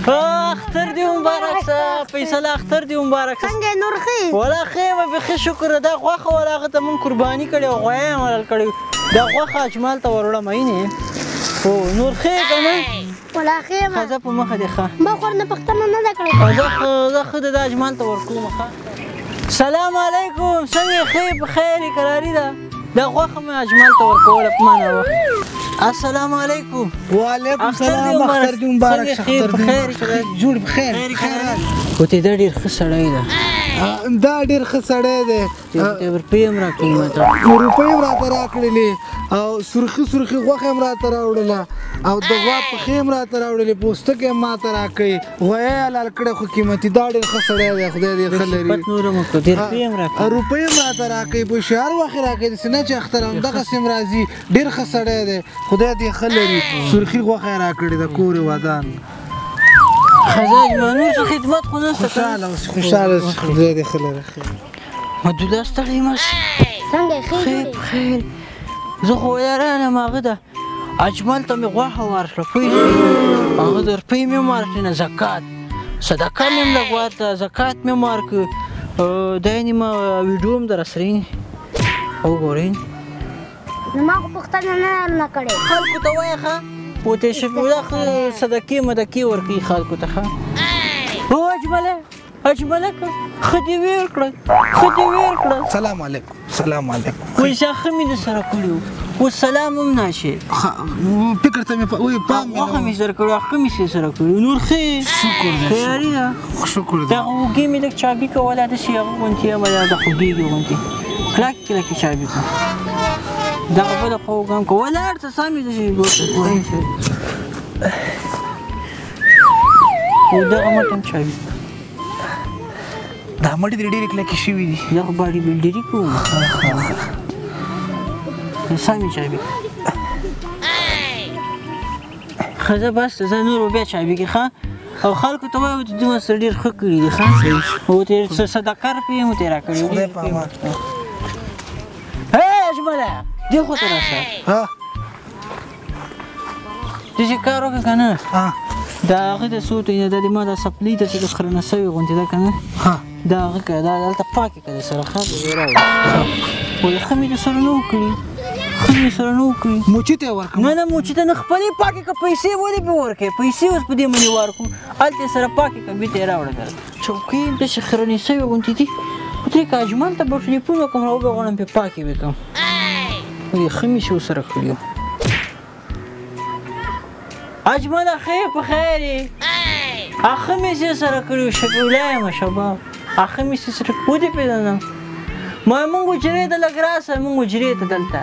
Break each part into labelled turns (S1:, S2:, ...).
S1: اختر دی مبارک شه فیصله اختر دی مبارک شه
S2: څنګه نور ښه
S1: ولا ښه یم بیخي شکر دا غوښه ولا هغه ته مونږ قرباني کړې او غویه یې ملل کړې دا غوښه اجمال ته ور وړم اینې هو نور ښه یې که نه
S2: ولا ښه یم
S1: ښځه په مخه دې ښه
S2: ما خو ورنه پوښتنه نه ده کړې
S1: زه ښه د اجمال ته ورکوم ښه سلام علیکم څنګه یې ښه یې په خیر یې کراري ده دا غوښه مې اجمال ته ورکوله په ما نه وخت السلام علیکم
S3: وعلیکم السلام اختر دې مبارک شه اختر دې جوړ بخیر
S1: وته دا ډېر ښه سړی ده
S3: دا ډېر ښه سړی دی
S1: روپۍ هم راکړي ما ته
S3: روپۍ هم راته راکړلې او سرخي غوښه هم راته راوړله او د غوا پښې هم راته راوړلې پوستکی هم ما ته راکړي غویه یې حلال کړی خو قیمتي دا ډېر ښه سړی دی خدای دې ښه لري روپۍ هم راته راکړي په هوښیار وخت یې راکړي داسې نه چې اختر همدغسې هم راځي ډېر ښه سړی دی خدای دې ښه لري سرخي غوښه یې راکړې د کور یې ودان
S1: خزاج نور څه خدمت خو نشته
S3: خوشحاله اوسې خدای دې ښه لري
S1: مدوله ستړی مه شې
S2: څنګه یې
S1: خیر زه خو ویاره یم هغه ده اجمل ته مې غوښه ورکړه پوه شوې هغه د روپۍ مې هم ورکړې نه زکات صدقه مې هم لږ ورته زکات مې هم ورکړه دا یې نیمه ویډیو هم در سره یې وګورئ
S2: نو ما خو پوښتنه نه کړې
S1: خلکو ته وایه ښه وته شپوله صدقې مدقې ورکوي خلکو ته ښه هو اجمله که ښه دې ویر کړه
S3: سلام علیکم
S1: وایي چې ښه مې د سره کړي وو اوس سلام هم نشي
S3: فکر ته مې
S1: غوښه مې سره کړې ښه مې سره کړي نور ښه خیاري ده دا اوږې مې لږ چابي کوله داسې هغه غوندې یم دا خوږېږي غوندې کلکې چابي کړه دغه بله خوا وګام که ولاړ ته سمې داسې او دغه مټ هم چابي
S3: دا مټې دې ډېرې کلکې شوي دي
S1: دا خو باډي بلډري کوم سمې چابي ښځه بس ته زه نور به بیا چابي کړې ښه او خلکو ته وایه چې دومره سره ډېر ښه کړي دي ښه او ته صدقه روپۍ هم ورته یې راکړې اجمله دې خوا ته راشه داسې کار وکړه که نه د هغې د څو ته دا د ما دا سپلۍ ته چې د خرنه سوې غوندې ده که نه دا هغه که دا هلته پاکې که د سره ښه وایي ښه مې د سره نه وکړي
S3: موچي ته یې ورکړم
S1: نه موچي ته نه خپلې پاکې که پیسې ولې پې ورکړې پیسې اوس په دې منې ورکړو هلته یې سره پاکې که بېرته یې راوړه که چوکۍ داسې خرنې سوې غوندې دي خدای که اجمل ته به ټلیفون وکړم را وبغواړم پې پاکې وې کړم وایي ښه مې چې ورسره کړي وو اجمله ښه یې په خیر یې ښه مې چې سره کړي وو شفیوله یم شباب ښه مې چې سره ودې پېژنم ما مونږ حجرې ته لږ راسه مونږ حجرې ته دلته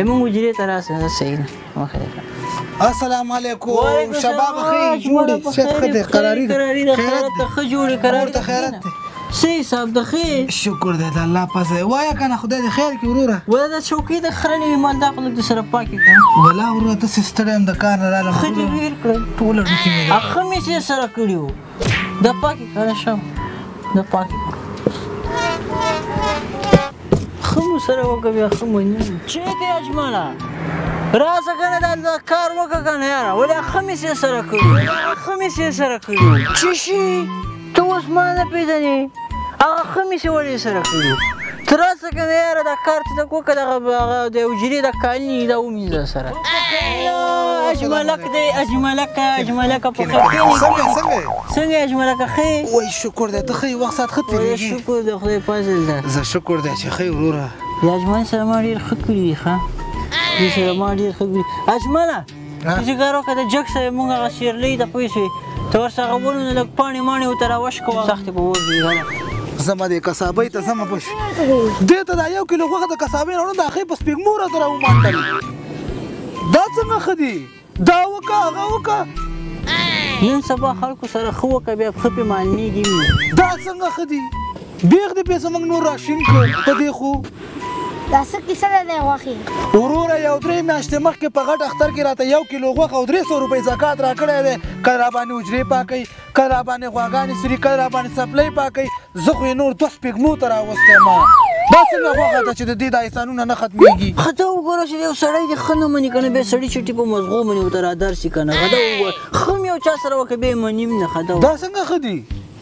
S1: مونږ حجرې ته راسه زه صحیح ده
S3: السلام علیکم شباب ښه جوړې صحت ښه دی قراري ده
S1: خیرت ته ښه جوړې قراري
S3: ته خیرت دی
S1: صحیح صاحب د ښې
S3: شکر دی د الله پزه وایه که نه خدای دې خیر کړي وروره
S1: ولا دا چوکۍ د خرنې وي مال دا خو لږ د سره پاکې کړه
S3: ولا وروره داسې ستړی یم د کار نه رالم
S1: ښه دې ویر کړل
S3: ټوله ډوکې مې
S1: ښه مې چې سره کړي وو دا پاکې کړه شم دا پاکې کړه ښه مو سره وکړه بیا ښه مو نه چېرته اجمله راځه که نه دا کار وکړه که نه یاره ولې ښه مې چې سره کړي ښه مې چې سره کړي چې شي ته اوس ما نه پېژنې هغه ښه مې چې ولې سره کړي ته راسه که نه یاره دا کار ته لږ وکړه دغه د حجرې د کالي دا ومینځه سره اجملک دی اجملکه په خیر څنګه اجملکه ښه
S3: وای شکر دی ته ښه یې وخت ساعت ښه تېرېږي
S1: شکر دی خدای فضل ده
S3: زه شکر دی چې ښه یې وروره
S1: د اجمل سره ما ډېر ښه کړي دي ښه دې سره ما ډېر ښه کړي اجمله داسې کار وکړه د جګ سره مونږ هغه شیرلۍ ته پوه شوې ته ورڅخه ونونه لږ پاڼې ماڼې ورته راوش کوه سختې به وږي
S3: زما دې کسابۍ ته ځمه پوه شوې دې ته دا 1 کیلو غوښه د کسابۍ نه وړم د هغې په سپېږمو راته راومانډل دا څنګه ښه دي دا وکړه هغه وکړه
S1: نن سبا خلکو سره ښه وکړه بیا ښه پې معلومېږي
S3: دا څنګه ښه دي بیخ دې پیسه موږ نور راشین کړو په دې خو
S2: دا څه کیسه ده د غوښې
S3: وروره یو 3 میاشتې مخکې په غټ اختر کې راته 1 کیلو غوښه او 300 روپۍ زکات راکړی دی کله راباندې حجرې پاکوي کله راباندې غواګانې سري کله راباندې سپلۍ پاکوي زه خو یې نور 2 سپېږمو ته راوستی ما دا څنګه غوښه ده چې د دې دا احسانونه نه ختمېږي
S1: خدا وګوره چې یو سړی دې ښه نه مني که نه بیا سړي چټي په مزغو مني ورته رادرسي که نه خدا وګوره ښه مې یو چا سره وکړه بیا یې مني هم نه خدا
S3: دا څنګه ښه دي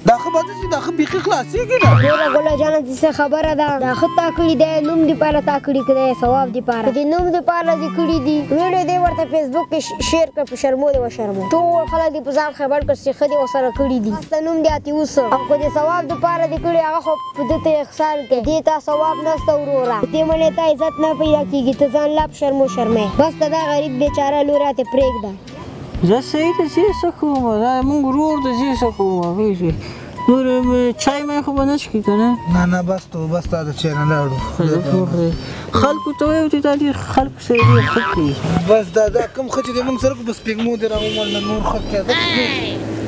S3: دا ښه به داسې دا ښه بیخي خلاصېږي نه
S2: ګوره ګله جانه دې څه خبره ده دا ښه تا کړي دی نوم دپاره تا کړي که دی ثواب دپاره د نوم دپاره دې کړي دي ویډیو دی ورته فیسبوک کې شیر کړه په شرمو دې وشرمو ټول خلک دې په ځان خبر کړ چې ښه دې ورسره کړي دي ستا نوم دې اتي اوس او که د ثواب دپاره دې کړي هغه خو په ده ته احسان کوي دې تا ثواب نسته وروره دې منې تا عزت نه پیدا کېږي ته ځان لا په شرمو شرمې بس ته دا غریب بېچاره لور راته پرېږده
S1: زه صحیح ته زه څه کوم دا مونږ ورور ته زه څه کوم نور چای مای خو به نه څښي که نه
S3: نه نه بس تو بس تا د چای نه لاړو
S1: خلکو ته وایو چې دا ډېر خلکو سره ډېر ښه کوي
S3: بس دا کوم ښه چې دی موږ سره په سپېږمو دې راومل نه نور ښه کېده